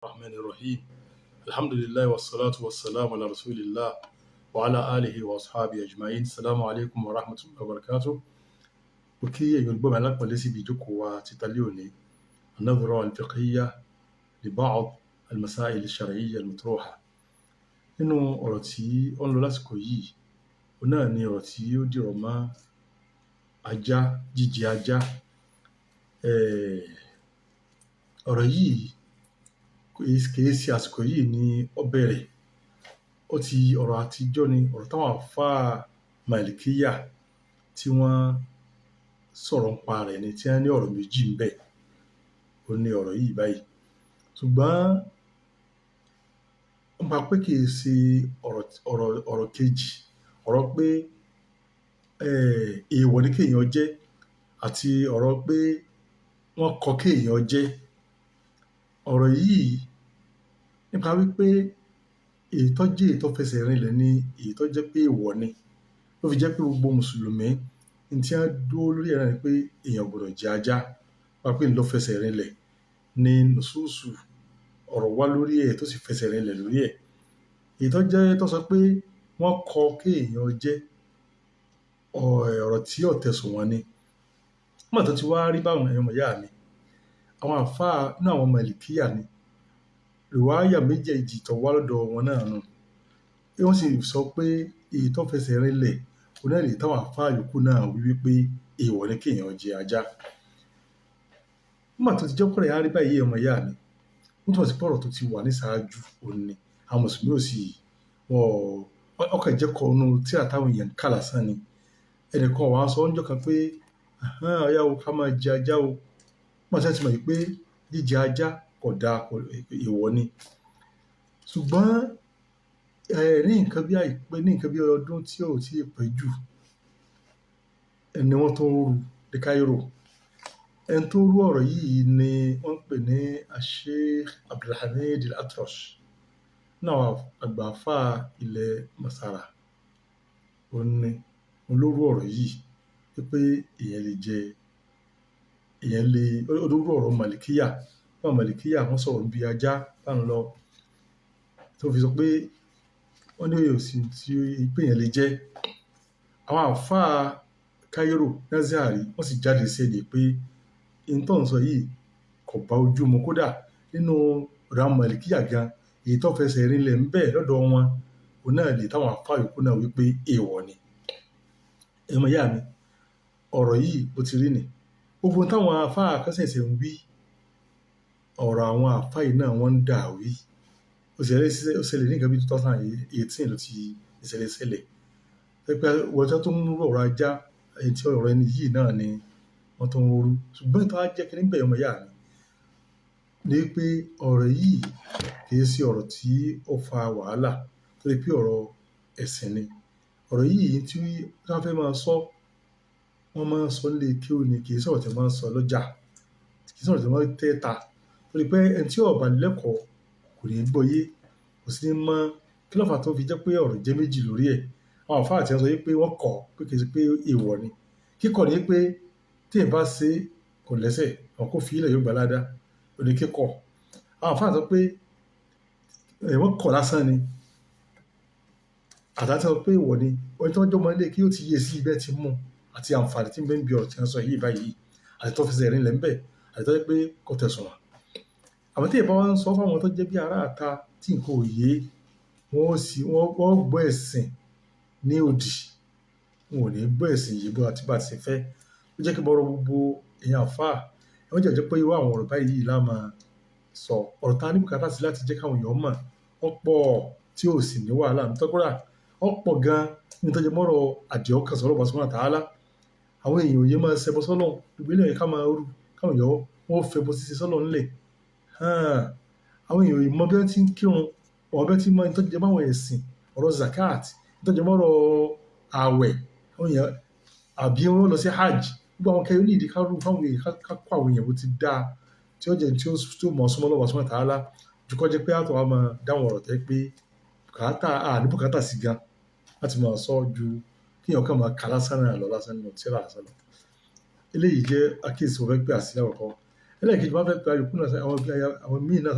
الرحمن الرحيم الحمد لله والصلاة والسلام على رسول الله وعلى آله وأصحابه أجمعين السلام عليكم ورحمة الله وبركاته وكي ينبغي لك وليس بجوكوا تتليوني النظرة الفقهية لبعض المسائل الشرعية المطروحة nínú ọ̀rọ̀ tí ó ń lọ lásìkò yìí òun náà ni ọ̀rọ̀ tí ó dìrọ̀ mọ́ ajá jíjẹ ajá ọ̀rọ̀ yìí kìí ṣe àsìkò yìí ni ó bẹ̀rẹ̀ ọ̀rọ̀ àtijọ́ ni ọ̀rọ̀ táwọn àfáà màlìkíyà tí wọ́n sọ̀rọ̀ ń pa rẹ̀ ni tí wọ́n ní ọ̀rọ̀ méjì ń bẹ ó ní ọ̀rọ̀ yìí báyìí ṣùgbọ́n wọ́n pa pé kìí ṣe ọ̀rọ̀ kejì ọ̀rọ̀ pé èèwọ̀ ni kéèyàn jẹ àti ọ̀rọ̀ pé wọ́n kọ̀ kéèyàn jẹ ọ̀rọ̀ yìí nípa wípé èyí tó jẹ́ èyí tó fẹsẹ̀ rinlẹ̀ ni èyí tó jẹ́ pé èèwọ̀ ni ló fi jẹ́ pé gbogbo mùsùlùmí ní tí wọ́n dúró lórí ẹ̀rọ ni pé èèyàn gbọ́dọ̀ jẹ ajá wọ́n pé ní ló fẹsẹ̀ rinlẹ̀ ní nùsùsù ọ̀rọ̀ wá lórí ẹ̀ tó sì fẹsẹ̀ rinlẹ̀ lórí ẹ̀ èyí tó jẹ́ tó sọ pé wọ́n kọ̀ kéèyàn jẹ ọ̀rọ̀ tí ó tẹ̀sùn wọn ni nígbà tó ti wá rí báwọn ẹ̀yàn mọ̀yá mi àwọn àfáà inú àwọn màlìkíyà ni rìwáyà méjèèjì tó wá lọ́dọ̀ wọn náà nù wọ́n sì sọ pé èyí tó fẹsẹ̀ rinlẹ̀ kò náà lè táwọn àfáà yòókù náà wí wípé èèwọ̀ ni kéèyàn jẹ ajá nígbà tó ti jẹ́ pọ̀rẹ̀ àárí báyìí ọmọ ìyá mi wọ́n tún ti pọ̀rọ̀ tó ti wà ní ṣáájú òní àwọn mùsùlùmí ò sì ọkọ̀ ìjẹ́kọ̀ọ́ inú tí àtàwọn èèyàn kà lásán ni ẹnìkan wàá sọ oúnjẹ kan pé ọ̀yá o ká máa jẹ ajá o wọ́n ṣe ti mọ̀ pé jíjẹ ajá kò dáa èèwọ̀ ni ṣùgbọ́n ní nǹkan bí ọdún tí ò tí ì pẹ́ jù ẹni wọ́n tó rú ní Cairo ẹni tó rú ọ̀rọ̀ yìí ni wọ́n pè ní Sheikh Abdulhamid Al-Atrash náà àgbàfà ilẹ̀ Masara olórú ọ̀rọ̀ yìí wípé èèyàn lè olórú ọ̀rọ̀ màlìkíyà wọ́n màlìkíyà wọ́n sọ̀rọ̀ bí ajá bá ń lọ tó fi sọ pé wọ́n ní òsì tí pé èèyàn lè jẹ àwọn àfáà Cairo Nazari wọ́n sì jáde sí ẹni pé ìtàn sọ yìí kò bá ojú mu kódà nínú ọ̀rọ̀ màlìkíyà gan èyí tó fẹsẹ̀ rinlẹ̀ ń bẹ lọ́dọ̀ wọn òun náà lè táwọn àfáà yòókù náà wípé èèwọ̀ ni ẹmọ ìyá mi ọ̀rọ̀ yìí ó ti rí ni gbogbo táwọn àfáà kásẹ̀sẹ̀ ń wí ọ̀rọ̀ àwọn àfáà yìí náà wọ́n ń dà wí ó ṣẹlẹ̀ ní nǹkan bí 2018 ló ti ṣẹlẹ̀ pẹ́pẹ́ wọ́jọ́ tó ń rú ọ̀rọ̀ ajá èyí tí ọ̀rọ̀ ẹni yìí náà ni wọ́n tó ń rú ṣùgbọ́n ìtọ́ á jẹ́ kí níbẹ̀ ọmọ ìyá mi ní pé ọ̀rọ̀ yìí kìí sí ọ̀rọ̀ tí ó fa wàhálà torí pé ọ̀rọ̀ ẹ̀sìn ni ọ̀rọ̀ yìí tí wọ́n fẹ́ máa sọ wọ́n máa ń sọ lé kí ó ní kìí sọ̀rọ̀ tí wọ́n máa ń sọ lọ́jà kìí sọ̀rọ̀ tí wọ́n tẹ́ta torí pé ẹni tí ó bá lẹ́kọ̀ọ́ kò ní gbọ́yé kò sí ní mọ̀ kí ló fà tó fi jẹ́ pé ọ̀rọ̀ jẹ́ méjì lórí ẹ̀ àwọn àfáà tí wọ́n sọ pé wọ́n kọ̀ pé kìí ṣe pé èèwọ̀ ni kíkọ̀ ní pé tí ẹ̀ bá ṣe kò lẹ́sẹ̀ àwọn kò fi ilẹ̀ yóò gbà ládá òní kíkọ̀ àwọn àfáà sọ pé wọ́n kọ̀ lásán ni àtàtà pé èèwọ̀ ni wọ́n tí wọ́n jọ mọ́ ilé kí ó ti yé sí ibẹ̀ ti mú àti àǹfààní tí ń bẹ ń bí ọ̀rọ̀ tí wọ́n sọ yìí báyìí àti tó fi sẹ̀rin lẹ̀ ń bẹ̀ àti tó jẹ́ pé kò tẹ̀sùn wọn àwọn tí ìbá wa ń sọ fáwọn tó jẹ́ bí ará àta tí nǹkan ò yé wọ́n gbọ́ ẹ̀sìn ní òdì wọn ò ní gbọ́ ẹ̀sìn yìí bó àti bá ti fẹ́ ó jẹ́ kí bọ́rọ̀ gbogbo èèyàn àfáà wọ́n jẹ́ pé irú àwọn ọ̀rọ̀ báyìí lá máa sọ ọ̀rọ̀ ta ní bùkátà sí láti jẹ́ káwọn èèyàn mọ̀ ọ̀pọ̀ tí ò sì ní wàhálà nítorí ọ̀pọ̀ gan ní tọ́jú mọ́rọ̀ àdìọ́kàn sọ̀rọ̀ bá sọ́nà tààlà àwọn èèyàn òye máa ṣẹbọ sọ́nà ìgbélé ẹ̀ka máa rú káwọn èèyàn wọ́n fẹ́ bọ́ sí sọ́nà ńlẹ̀ àwọn èèyàn òye mọ bí wọ́n ti ń kírun ọ̀rọ̀ bí wọ́n ti máa ń tọ́jú máwọn ẹ̀sìn ọ̀rọ̀ zakat tọ́jú mọ́rọ̀ àwẹ̀ àwọn èèyàn àbí wọ́n lọ sí hajj gbogbo àwọn kẹrin ní ìdí kárù fáwọn èèyàn kákó àwọn èèyàn bó ti dáa tí ó jẹ́ tí ó mọ̀ súnmọ́ lọ́wọ́ sọ́nà tààlà jù kọ́ jẹ́ pé àtọ̀ wa máa dáwọn ọ̀rọ̀ tẹ́ pé bùkátà sí gan láti máa sọ ju kí èèyàn kàn máa kà lásán náà lọ lásán nínú tíra lásán lọ eléyìí jẹ́ àkíyèsí wọn fẹ́ pé àsílẹ̀ ọ̀kọ́ ẹlẹ́ẹ̀kejì wọn fẹ́ pé ayòkú náà àwọn míì náà